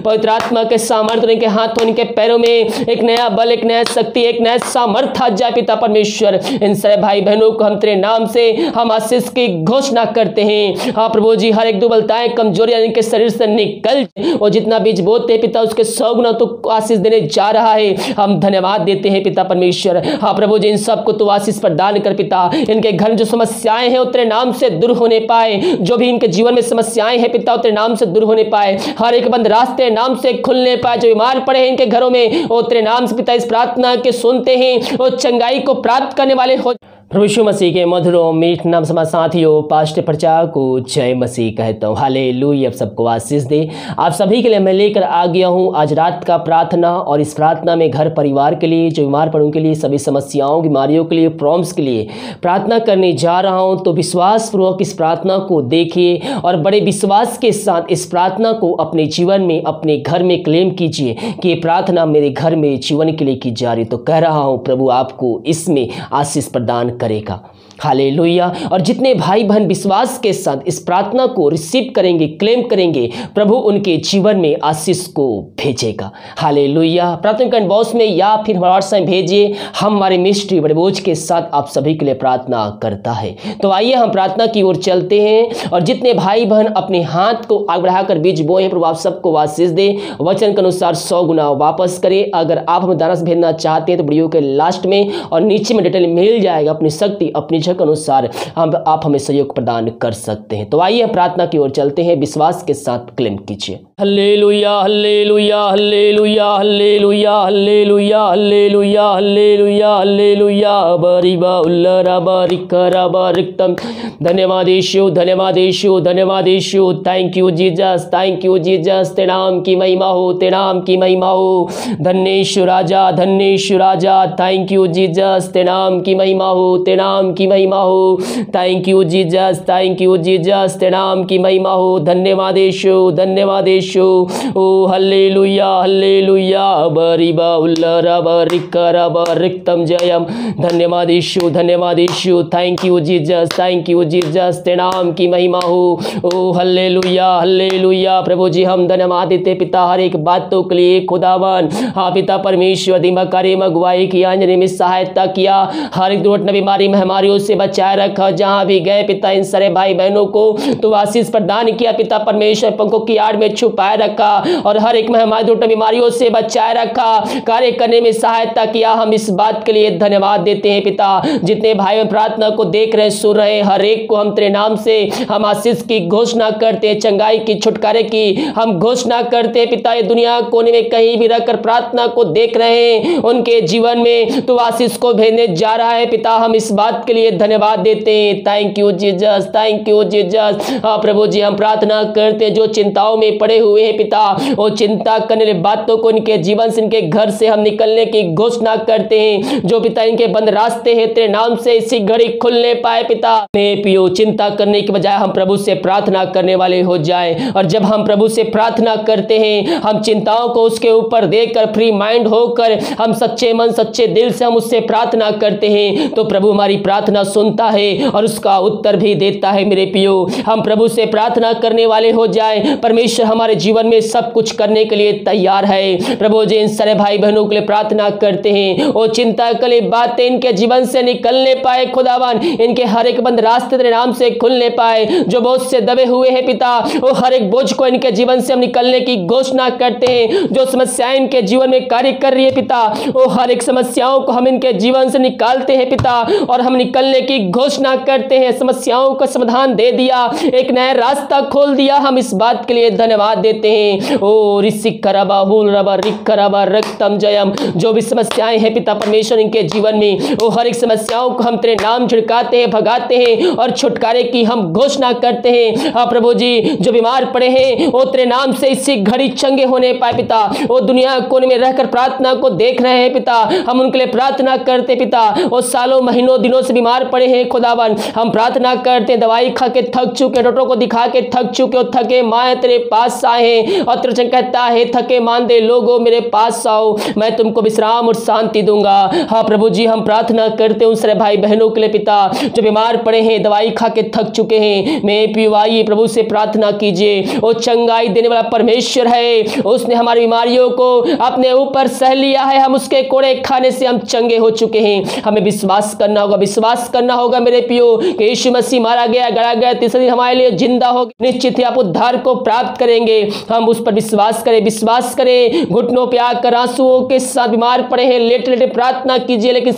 पवित्र आत्मा के सामर्थ्य उनके हाथों उनके पैरों में एक नया बल, एक नया शक्ति, एक नया सामर्थ्य आ जाए पिता परमेश्वर। इन सारे भाई बहनों को हम तेरे नाम से हम आशीष की घोषणा करते हैं। हाँ प्रभु जी, हर एक दुर्बलताएं कमजोरियां इनके शरीर से निकल, और जितना बीज बोते हैं पिता उसके 100 गुना तो आशीष देने जा रहा है। हम धन्यवाद देते हैं पिता परमेश्वर। हाँ प्रभु जी, इन सबको तो आशीष प्रदान कर पिता। इनके घर में जो समस्याएं हैं तेरे नाम से दूर होने पाए, जो भी इनके जीवन में समस्याएं हैं पिता तेरे नाम से दूर होने पाए, हर एक बंद रास्ते नाम से खुलने पाए। जो बीमार पड़े हैं इनके घरों में वो तेरे नाम से पिता इस प्रार्थना के सुनते हैं, वो चंगाई को प्राप्त करने वाले हो। प्रभु यीशु मसीह के मधुर और मीठ नाम समाज साथियों, पास्टर प्रचार को जय मसीह कहता हूँ। हालेलुया। आप सबको आशीष दे। आप सभी के लिए मैं लेकर आ गया हूँ आज रात का प्रार्थना, और इस प्रार्थना में घर परिवार के लिए, जो बीमार पड़ों के लिए, सभी समस्याओं बीमारियों के लिए, प्रॉब्लम्स के लिए प्रार्थना करने जा रहा हूँ। तो विश्वासपूर्वक इस प्रार्थना को देखिए और बड़े विश्वास के साथ इस प्रार्थना को अपने जीवन में, अपने घर में क्लेम कीजिए कि ये प्रार्थना मेरे घर में जीवन के लिए की जा रही। तो कह रहा हूँ प्रभु आपको इसमें आशीष प्रदान करेगा। हालेलुया। और जितने भाई बहन विश्वास के साथ इस प्रार्थना को रिसीव करेंगे, क्लेम करेंगे, प्रभु उनके जीवन में आशीष को भेजेगा। हालेलुया। प्रार्थना बॉक्स में या फिर व्हाट्सएप भेजिए। हम हमारे मिस्ट्री बड़े बोझ के साथ आप सभी के लिए प्रार्थना करता है। तो आइए हम प्रार्थना की ओर चलते हैं। और जितने भाई बहन अपने हाथ को आगे बढ़ाकर बीज बोए हैं, प्रभु आप सबको आशीष दे, वचन के अनुसार 100 गुना वापस करे। अगर आप हमें दाना से भेजना चाहते हैं तो वीडियो के लास्ट में और नीचे में डिटेल मिल जाएगा। अपनी शक्ति, अपनी के अनुसार आप हमें सहयोग प्रदान कर सकते हैं। तो आइए प्रार्थना की ओर चलते हैं। विश्वास के साथ क्लेम कीजिए। Hallelujah, hallelujah, hallelujah, hallelujah, hallelujah, hallelujah, hallelujah, hallelujah. बरिबा उल्लरा बारिकरा बारिकतम। धन्यवाद यीशु, धन्यवाद यीशु, धन्यवाद Yeshu. Thank you Jesus, thank you Jesus. तेरे नाम की महिमा हो, तेरे नाम की महिमा हो। धन्येशु राजा, धन्येशु राजा। थैंक यू जीसस, तेरे नाम की महिमा हो, तेरे नाम की महिमा हो। Thank you Jesus, thank you Jesus. तेरे नाम की महिमा हो। धन्यवाद यीशु, धन्यवाद यीशु। ओ हल्लेलुया, हल्लेलुया। बरिबा उल्लरा बारिकरा बारिकतम जयम। धन्यवाद यीशु, धन्यवाद Yeshu. Thank you Jesus, thank you Jesus. तेरे नाम की महिमा हो। ओ हल्लेलुया, हल्लेलुया। प्रभु जी हम धन्यवाद देते पिता हर एक बातों के लिए खुदावन। हाँ पिता परमेश्वर, दिमाग कार्य में अगुवाई किया, अंजनी में सहायता किया, हर एक दुर्घटना बीमारी महामारियों से बचाए रखा। जहां भी गए पिता इन सारे भाई बहनों को तो आशीष प्रदान किया पिता परमेश्वर। पंखों की आड़ में छुपाए रखा और हर एक महामारी दुर्घटना बीमारियों से बचाए रखा, कार्य करने में सहायता किया। हम इस बात के लिए धन्यवाद देते हैं पिता। जितने भाई प्रार्थना को देख रहे, सुन रहे, हर एक को हम तेरे नाम से हम आशीष की घोषणा करते हैं, चंगाई की, छुटकारे की हम घोषणा करते हैं पिता। ये दुनिया कोने में कहीं भी रहकर प्रार्थना को देख रहे हैं, उनके जीवन में तो आशीष को भेजने जा रहा है पिता। हम इस बात के लिए धन्यवाद देते हैं। Thank you Jesus, thank you Jesus. हाँ प्रभु जी हम प्रार्थना करते हैं जो चिंताओं में पड़े हुए हैं पिता, वो चिंता करने वाली बातों को इनके जीवन से, इनके घर से हम निकलने की घोषणा करते हैं। जो पिता इनके बंद रास्ते हैं तेरे नाम से इसी घड़ी खुलने पाए पिता। मैं पियो चिंता करने की बजाय हम प्रभु से प्रार्थना करने वाले हो जाए। और जब हम प्रभु से प्रार्थना करते हैं, हम चिंताओं को उसके ऊपर देकर फ्री माइंड होकर हम सच्चे मन सच्चे दिल से हम उससे प्रार्थना करते हैं, तो प्रभु हमारी प्रार्थना सुनता है और उसका उत्तर भी देता है। मेरे पियो हम प्रभु से प्रार्थना करने वाले हो जाए। परमेश्वर हमारे जीवन में सब कुछ करने के लिए तैयार है। प्रभु जी इन सारे भाई बहनों के लिए प्रार्थना करते हैं, वो चिंता के बातें इनके जीवन से निकलने पाए खुदावन। इनके हर एक बंद रास्ते तेरे नाम से खुलने पाए। जो बोझ से दबे हुए हैं पिता, वो हर एक बोझ को इनके जीवन से हम निकलने की घोषणा करते हैं। जो समस्याएं इनके जीवन में कार्य कर रही है पिता, वो हर एक समस्याओं को हम इनके जीवन से निकालते हैं पिता, और हम निकलने की घोषणा करते हैं। समस्याओं का समाधान दे दिया, एक नया रास्ता खोल दिया। हम इस बात के लिए धन्यवाद देते हैं। ओ रिसिकरबा हुलरबा रिकरबा रक्तम जयम। जो भी समस्याएं हैं पिता परमेश्वर इनके जीवन में, वो हर एक समस्याओं को हम तेरे नाम छिड़काते हैं, भगाते हैं और छुटकारे की हम घोषणा करते हैं। हाँ प्रभु जी जो बीमार पड़े हैं वो तेरे नाम से इसी घड़ी चंगे होने पाए पिता। वो दुनिया कोने में रहकर प्रार्थना को देख रहे हैं पिता, हम उनके लिए प्रार्थना करते पिता। वो सालों महीनों दिनों से बीमार बीमार पड़े हैं खुदावन, हम प्रार्थना करते हैं, दवाई खा के थक चुके, डॉक्टरों को दिखा के थक चुके हो, थके माए तेरे पास आए हैं और तेरा वचन कहता है थके मांदे लोगों मेरे पास आओ, मैं तुमको विश्राम और शांति दूंगा। हाँ प्रभु जी, हम प्रार्थना करते हैं उन सारे भाई बहनों के लिए पिता जो बीमार पड़े हैं, दवाई खा के थक चुके हैं, मैं पीवाई प्रभु से प्रार्थना कीजिए, वो चंगाई देने वाला परमेश्वर है, उसने हमारी बीमारियों को अपने ऊपर सह लिया है, हम उसके कोड़े खाने से हम चंगे हो चुके हैं। हमें विश्वास करना होगा, विश्वास करना होगा मेरे पियो कि यीशु मसीह मारा गया, गड़ा गया, तीसरे दिन हमारे लिए जिंदा हो, निश्चित ही आप उद्धार को प्राप्त करेंगे। हम उस पर विश्वास करें, विश्वास करें, घुटनों पे आकर आंसुओं के साथ बीमार पड़े हैं, लेटे लेटे प्रार्थना कीजिए, लेकिन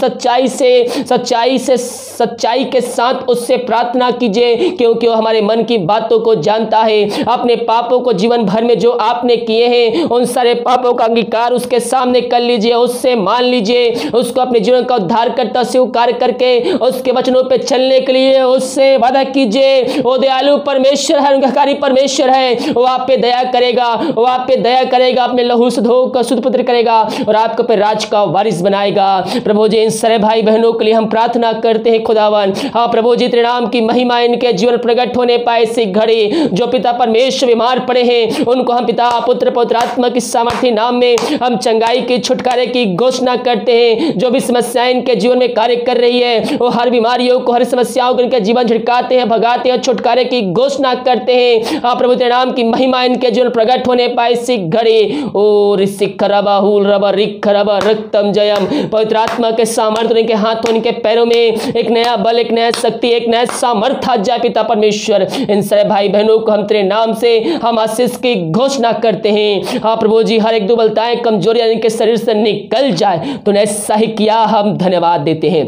सच्चाई के साथ उससे प्रार्थना कीजिए, क्योंकि वो हमारे मन की बातों को जानता है। अपने पापों को जीवन भर में जो आपने किए हैं उन सारे पापों का अंगीकार उसके सामने कर लीजिए, उससे मान लीजिए, उसको अपने जीवन का उद्धार करता स्वीकार करके उसके वचनों पे चलने के लिए उससे वादा कीजिए। वो दयालु परमेश्वर है, उनका परमेश्वर है, वो आप पे दया करेगा, वो आप पे दया करेगा, अपने लहू से धोकर शुद्ध पुत्र करेगा और आपको पे राज का वारिस बनाएगा। प्रभु जी, इन सारे भाई बहनों के लिए हम प्रार्थना करते हैं खुदावन। हाँ प्रभु जी, तेरे नाम की महिमा इनके जीवन प्रकट होने पाए इसी घड़ी। जो पिता परमेश्वर बीमार पड़े हैं उनको हम पिता पुत्र पवित्र आत्मा की सामर्थ्य नाम में हम चंगाई के छुटकारे की घोषणा करते हैं। जो भी समस्याएं इनके जीवन में कार्य कर रही है वो हर बीमारियों को, हर समस्याओं को इनके जीवन झिड़काते हैं, भगाते हैं, छुटकारे की घोषणा करते हैं। हाँ प्रभु, तेरे नाम की महिमा इनके जीवन प्रकट होने पाए इसी घड़ी। ओ रिसिखरबा हुल रबा रिखरबा रक्तम जयम, पवित्र आत्मा के सामर्थ्य इनके हाथों, इनके पैरों में एक नया बल, एक नया शक्ति, एक नया सामर्थ्य आ जाए पिता परमेश्वर। इन सारे भाई बहनों को हम तेरे नाम से हम आशीष की घोषणा करते हैं। हाँ प्रभु जी, हर एक दुर्बलताएं, कमजोरियां इनके शरीर से निकल जाए, तूने ऐसा ही किया, हम धन्यवाद देते हैं।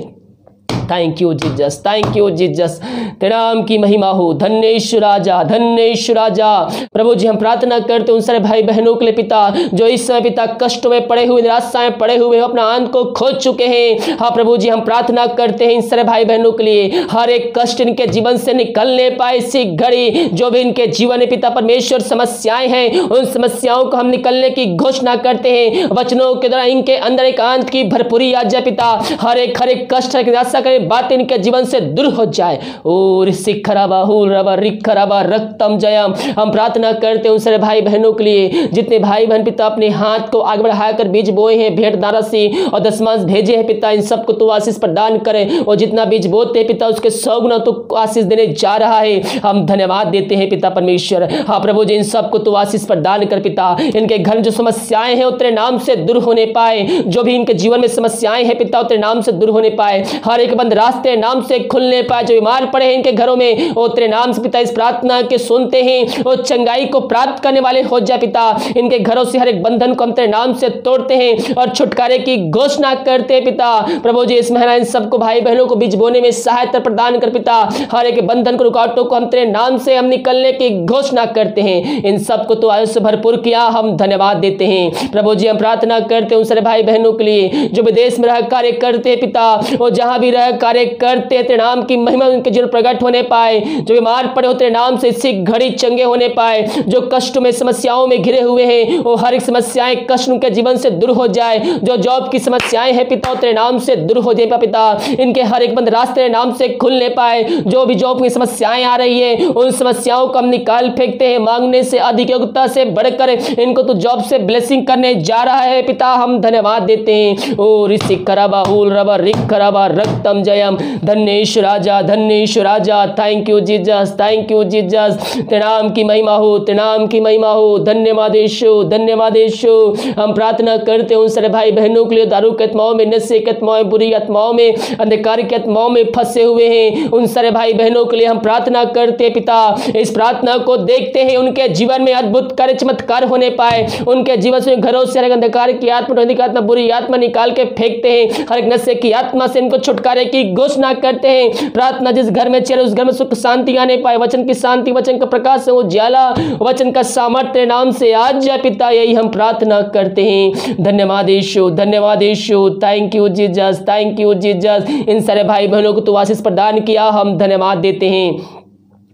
Thank you Jesus, thank you Jesus, तेरे नाम की महिमा हो। धन्य यीशु राजा, धन्य यीशु राजा। प्रभु जी, हम प्रार्थना करते हैं उन सारे भाई बहनों के लिए पिता जो इस समय पिता कष्टों में पड़े हुए, निराशा में पड़े हुए, अपना आनंद को खो चुके हैं। हाँ प्रभु जी, हम प्रार्थना करते हैं इन सारे भाई बहनों के लिए हर एक कष्ट इनके जीवन से निकलने पाए इसी घड़ी। जो भी इनके जीवन में पिता परमेश्वर समस्याएं हैं उन समस्याओं को हम निकलने की घोषणा करते हैं। वचनों के द्वारा इनके अंदर एक आनंद की भरपूरी आ जाए पिता। हर एक कष्ट, निराशा बात इनके जीवन से दूर हो जाए। और सिखराबा हुल रबा रिखराबा रक्तम जयम, हम प्रार्थना करते हैं उन सारे भाई बहनों के लिए जितने भाई बहन पिता अपने हाथ को आगे बढ़ाकर बीज बोए हैं, भेंट दारासी और दशमांश भेजे हैं पिता, इन सबको तो आशीष प्रदान करें। और जितना बीज बोते हैं पिता उसके 100 गुना तो आशीष देने जा रहा है। हम धन्यवाद देते हैं पिता परमेश्वर। हाँ प्रभु जी, इन सबको तो आशीष प्रदान कर पिता। इनके घर में जो समस्याएं हैं तेरे नाम से दूर होने पाए। जो भी इनके जीवन में समस्याएं हैं पिता तेरे नाम से दूर होने पाए। हर एक बंद रास्ते नाम से खुलने पाए। जो बीमार पड़े हैं इनके घरों में वो तेरे नाम से पिता इस प्रार्थना के सुनते हैं और चंगाई को प्राप्त करने वाले हो जा पिता। इनके घरों से हर एक बंधन को हम तेरे नाम से तोड़ते हैं और छुटकारे की घोषणा करते हैं पिता। प्रभु जी, इस महीना इन सबको भाई बहनों को बीज बोने में सहायता प्रदान कर पिता। हर एक बंधन को, रुकावटों को हम तेरे नाम से हम निकलने की घोषणा करते हैं। इन सबको तो आयुष से भरपूर किया, हम धन्यवाद देते हैं। प्रभु जी, हम प्रार्थना करते हैं उन सारे भाई बहनों के लिए जो विदेश में रह कार्य करते हैं पिता, और जहां भी रह कार्य करते हैं तेरे नाम की महिमा उनके जीवन प्रकट होने पाए। जो बीमार पड़े हो तेरे नाम से इसी घड़ी चंगे होने पाए। जो कष्ट में, समस्याओं में घिरे हुए हैं वो हर एक समस्याएं, कष्ट उनके जीवन से दूर हो जाए। जो जॉब की समस्याएं हैं पिता तेरे नाम से दूर हो जाए पिता। इनके हर एक बंद रास्ते तेरे नाम से खुलने पाए। जो भी जॉब की समस्याएं आ रही है उन समस्याओं को हम निकाल फेंकते हैं। मांगने से अधिक, योग्यता से बढ़कर इनको तो जॉब से ब्लेसिंग करने जा रहा है पिता। हम धन्यवाद देते हैं। ओ ऋषि कराबा हुल रबा रिक कराबा रक्तम जयम, धन्य राजा, धन्य राजा। Thank you Jesus, thank you Jesus. तेरे नाम की महिमा हो, तेरे नाम की महिमा हो। धन्यवाद यीशु, धन्यवाद यीशु। हम प्रार्थना करते हैं उन सारे भाई बहनों के लिए दारू के आत्माओं में, नशे के आत्माओं, बुरी आत्माओं में, अंधकार के आत्माओं में फंसे हुए हैं उन सारे भाई बहनों के लिए हम प्रार्थना करते हैं पिता। इस प्रार्थना को देखते हैं उनके जीवन में अद्भुत कार्य, चमत्कार होने पाए। उनके जीवन से, घरों से अंधकार की आत्मा, बुरी आत्मा निकाल के फेंकते हैं। हर एक नशे की आत्मा से इनको छुटकारे की घोषणा करते हैं। प्रार्थना जिस घर में चले उस घर में सुख शांति आने पाए। वचन की शांति, वचन का प्रकाश, उजाला, वचन का सामर्थ्य नाम से आज जाए पिता। यही हम प्रार्थना करते हैं। धन्यवाद यीशु, धन्यवाद Yeshu. Thank you Jesus, thank you Jesus. इन सारे भाई बहनों को तो आशीष प्रदान किया, हम धन्यवाद देते हैं।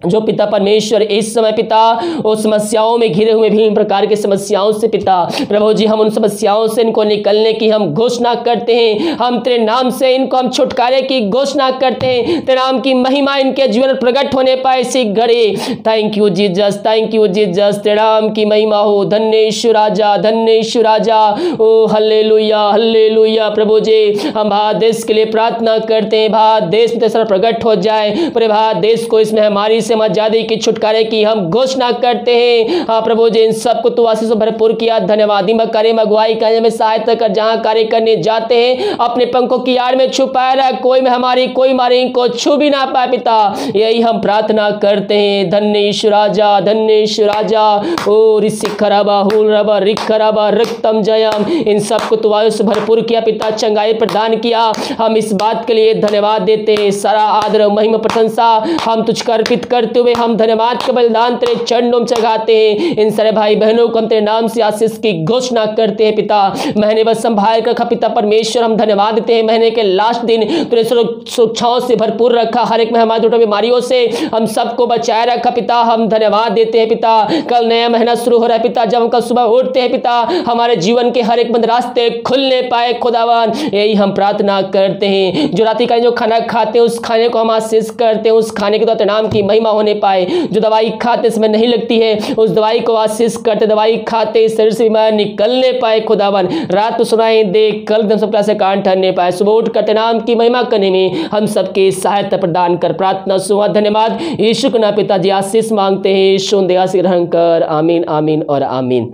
जो पिता परमेश्वर इस समय पिता उस समस्याओं में घिरे हुए विभिन्न प्रकार की समस्याओं से पिता प्रभु जी हम उन समस्याओं से इनको निकलने की हम घोषणा करते हैं। हम तेरे नाम से इनको हम छुटकारे की घोषणा करते हैं। तेरे नाम की महिमा इनके जीवन प्रकट होने पाए इसी घड़ी। Thank you Jesus, thank you Jesus. तेरे नाम की महिमा हो। धन्य यीशु राजा, धन्य यीशु राजा। ओ हल्लेलुया, हल्लेलुया। प्रभु जी हम भारत देश के लिए प्रार्थना करते हैं। भारत देश में तेरा प्रकट हो जाए। पूरे भारत देश को इसमें हमारी से आजादी की छुटकारे की हम घोषणा करते हैं। हाँ प्रभु जी इन सबको तू आशीष से भरपूर किया। धन्यवाद। कार्य में अगुवाई करने में सहायता कर। जहां कार्य करने जाते हैं अपने पंखों की आड़ में छुपाया रहा। कोई में हमारी कोई मारे इनको छू भी ना पाए पिता। यही हम प्रार्थना करते हैं। धन्य यीशु राजा, धन्य यीशु राजा। ओ रिसिखराबा हुलराबा रिखराबा रक्तम जयम। इन सबको तू आशीष से भरपूर किया पिता। चंगाई प्रदान किया। हम इस बात के लिए धन्यवाद देते हैं। सारा आदर महिमा प्रशंसा हम तुझको अर्पित करते हुए हम धन्यवाद का बलिदान तेरे चरणों में चढ़ाते हैं। इन सारे भाई बहनों को हम तेरे नाम से आशीष की घोषणा करते हैं पिता। महीने बस संभाल कर रखा पिता परमेश्वर। हम धन्यवाद देते हैं महीने के लास्ट दिन तेरे सुरक्षाओं से भरपूर रखा। हर एक में हमारी दुष्ट बीमारियों से हम सबको बचाए रखा पिता। हम धन्यवाद देते हैं पिता। कल नया महीना शुरू हो रहा है पिता। जब हम कल सुबह उठते हैं पिता हमारे जीवन के हर एक बंद रास्ते खुलने पाए खुदावन। यही हम प्रार्थना करते हैं। जो रात्रि का जो खाना खाते हैं उस खाने को हम आशीष करते हैं। उस खाने के द्वारा नाम की महिमा होने पाए। जो दवाई खाते समय नहीं लगती है उस दवाई को आशीष करते। दवाई खाते शरीर से बीमार निकलने पाए खुदावन। रात को सुनाई दे कल हम सब से कान ठहरने पाए। सुबह उठ करते नाम की महिमा करने में हम सबके सहायता प्रदान कर प्रार्थना सुना। धन्यवाद यीशु के नाम पिताजी आशीष मांगते हैं। यीशु दया से ग्रहण कर। आमीन, आमीन और आमीन।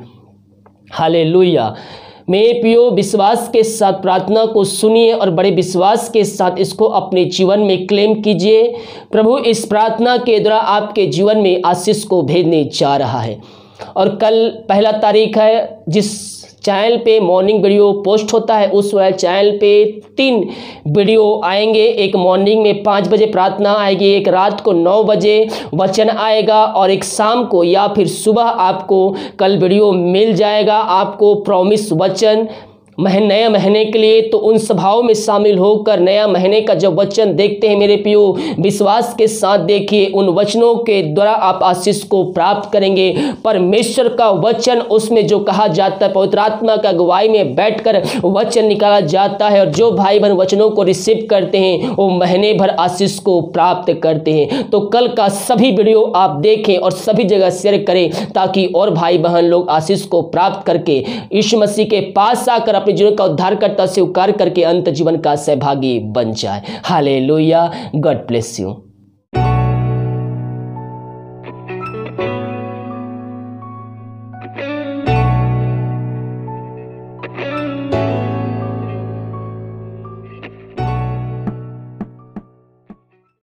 हालेलुया। मेरे प्रियो विश्वास के साथ प्रार्थना को सुनिए और बड़े विश्वास के साथ इसको अपने जीवन में क्लेम कीजिए। प्रभु इस प्रार्थना के द्वारा आपके जीवन में आशीष को भेजने जा रहा है। और कल 1 तारीख है। जिस चैनल पे मॉर्निंग वीडियो पोस्ट होता है उस वाले चैनल पे 3 वीडियो आएंगे। एक मॉर्निंग में 5 बजे प्रार्थना आएगी, एक रात को 9 बजे वचन आएगा और एक शाम को या फिर सुबह आपको कल वीडियो मिल जाएगा। आपको प्रॉमिस वचन नए महीने के लिए तो उन सभाओं में शामिल होकर नया महीने का जब वचन देखते हैं मेरे प्रियो विश्वास के साथ देखिए। उन वचनों के द्वारा आप आशीष को प्राप्त करेंगे। परमेश्वर का वचन उसमें जो कहा जाता है पवित्र आत्मा का अगुवाई में बैठकर वचन निकाला जाता है। और जो भाई बहन वचनों को रिसीव करते हैं वो महीने भर आशीष को प्राप्त करते हैं। तो कल का सभी वीडियो आप देखें और सभी जगह शेयर करें ताकि और भाई बहन लोग आशीष को प्राप्त करके यीशु मसीह के पास आकर अपने जीवन का उद्धारकर्ता स्वीकार करके अंत जीवन का सहभागी बन जाए। हालेलुया। God bless you.